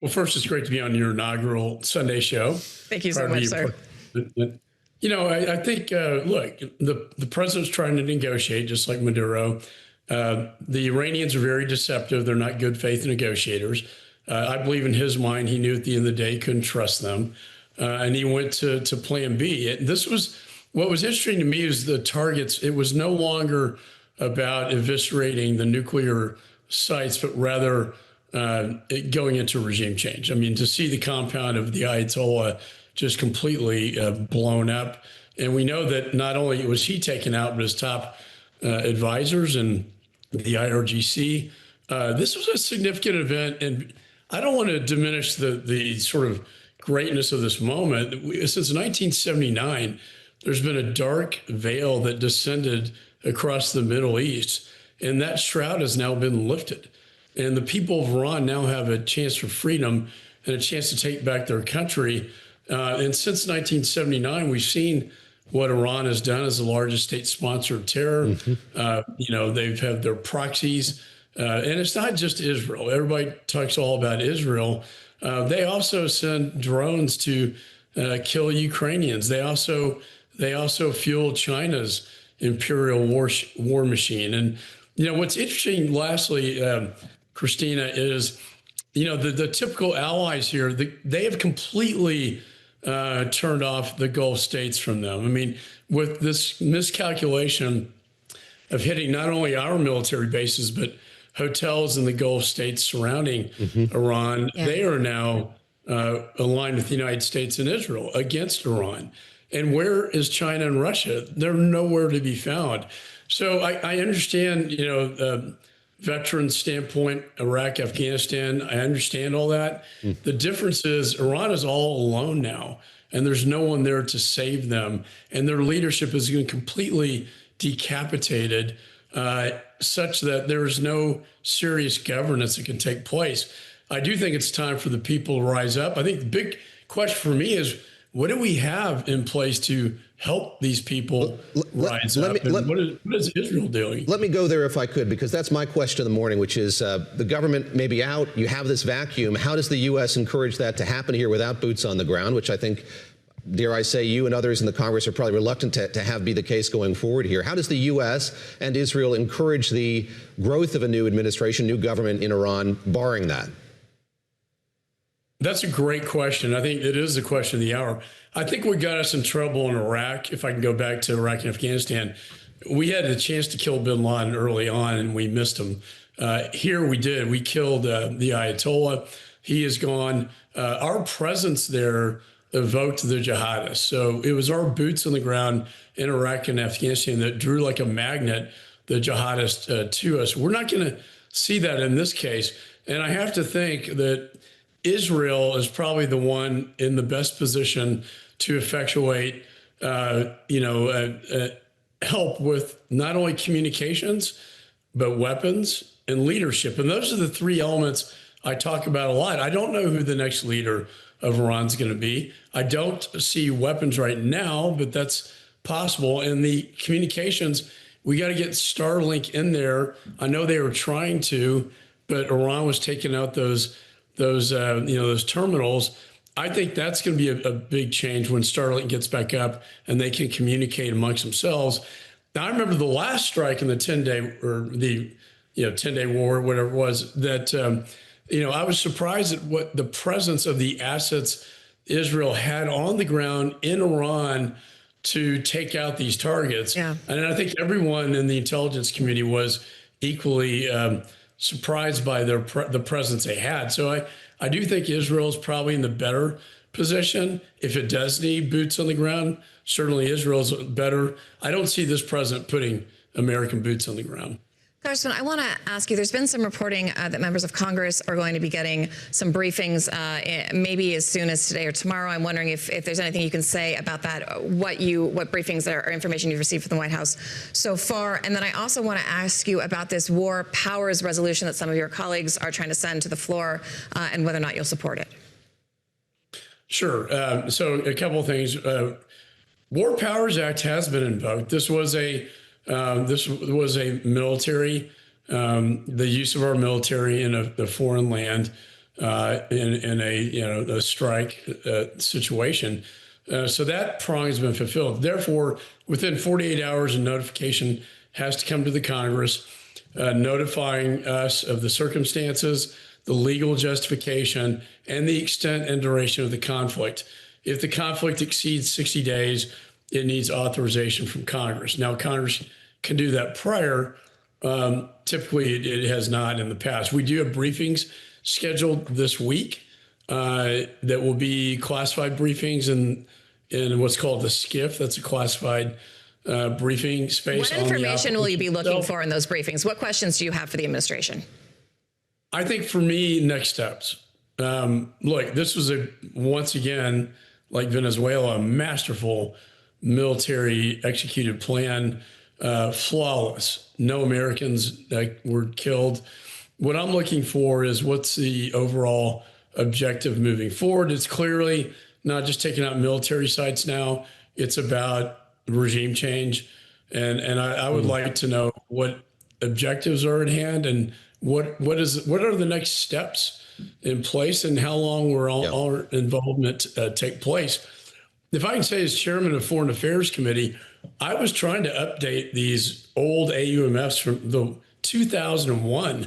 Well, first, it's great to be on your inaugural Sunday show. Thank you so much, sir. I think, look, the president's trying to negotiate, just like Maduro. The Iranians are very deceptive. They're not good faith negotiators. I believe in his mind, he knew at the end of the day he couldn't trust them. And he went to plan B. What was interesting to me is the targets. It was no longer about eviscerating the nuclear sites, but rather going into regime change. I mean, to see the compound of the Ayatollah just completely blown up. And we know that not only was he taken out, but his top advisors and the IRGC. This was a significant event. And I don't want to diminish the sort of greatness of this moment. Since 1979, there's been a dark veil that descended across the Middle East. And that shroud has now been lifted. And the people of Iran now have a chance for freedom and a chance to take back their country. And since 1979, we've seen what Iran has done as the largest state sponsor of terror. They've had their proxies. And it's not just Israel. Everybody talks all about Israel. They also send drones to kill Ukrainians. They also fuel China's imperial war machine. And, what's interesting, lastly, Christina, is, the typical allies here, they have completely turned off the Gulf states from them. I mean, with this miscalculation of hitting not only our military bases, but hotels in the Gulf states surrounding Iran, they are now aligned with the United States and Israel against Iran. And where is China and Russia? They're nowhere to be found. So I understand, veteran standpoint, Iraq, Afghanistan, I understand all that. The difference is Iran is all alone now, and there's no one there to save them. And their leadership is completely decapitated, such that there is no serious governance that can take place. I do think it's time for the people to rise up. I think the big question for me is, what do we have in place to help these people rise up? What is Israel doing? Let me go there if I could, because that's my question of the morning, which is the government may be out. You have this vacuum. How does the U.S. encourage that to happen here without boots on the ground, which I think, dare I say, you and others in the Congress are probably reluctant to have be the case going forward here. How does the U.S. and Israel encourage the growth of a new administration, new government in Iran, barring that? That's a great question. I think it is the question of the hour. I think what got us in trouble in Iraq, if I can go back to Iraq and Afghanistan, we had the chance to kill bin Laden early on and we missed him. Here we did. We killed the Ayatollah. He is gone. Our presence there evoked the jihadists. So it was our boots on the ground in Iraq and Afghanistan that drew like a magnet the jihadists to us. We're not going to see that in this case. And I have to think that Israel is probably the one in the best position to effectuate, help with not only communications, but weapons and leadership. And those are the three elements I talk about a lot. I don't know who the next leader of Iran is going to be. I don't see weapons right now, but that's possible. And the communications, we got to get Starlink in there. I know they were trying to, but Iran was taking out those terminals. I think that's going to be a big change when Starlink gets back up and they can communicate amongst themselves. Now, I remember the last strike in the 10-day or the 10-day war, whatever it was, that I was surprised at what the presence of the assets Israel had on the ground in Iran to take out these targets. Yeah. And I think everyone in the intelligence community was equally surprised by the presence they had. So I do think Israel is probably in the better position. If it does need boots on the ground, certainly Israel's better. I don't see this president putting American boots on the ground. Congressman, I want to ask you, there's been some reporting that members of Congress are going to be getting some briefings maybe as soon as today or tomorrow. I'm wondering if there's anything you can say about that, what briefings or information you've received from the White House so far. And then I also want to ask you about this war powers resolution that some of your colleagues are trying to send to the floor and whether or not you'll support it. Sure. So a couple of things. War Powers Act has been invoked. This was a military, the use of our military in a foreign land in a strike situation. So that prong has been fulfilled. Therefore, within 48 hours, a notification has to come to the Congress, notifying us of the circumstances, the legal justification, and the extent and duration of the conflict. If the conflict exceeds 60 days, it needs authorization from Congress. Now, Congress can do that prior. Typically, it has not in the past. We do have briefings scheduled this week that will be classified briefings in what's called the SCIF. That's a classified briefing space. What information will you be looking for in those briefings? What questions do you have for the administration? I think for me, next steps. Look, this was once again, like Venezuela, a masterful military executed plan, flawless. No Americans were killed. What I'm looking for is what's the overall objective moving forward. It's clearly not just taking out military sites now. It's about regime change. And I would like to know what objectives are at hand and what are the next steps in place and how long will all involvement take place. If I can say, as chairman of Foreign Affairs Committee, I was trying to update these old AUMFs from the 2001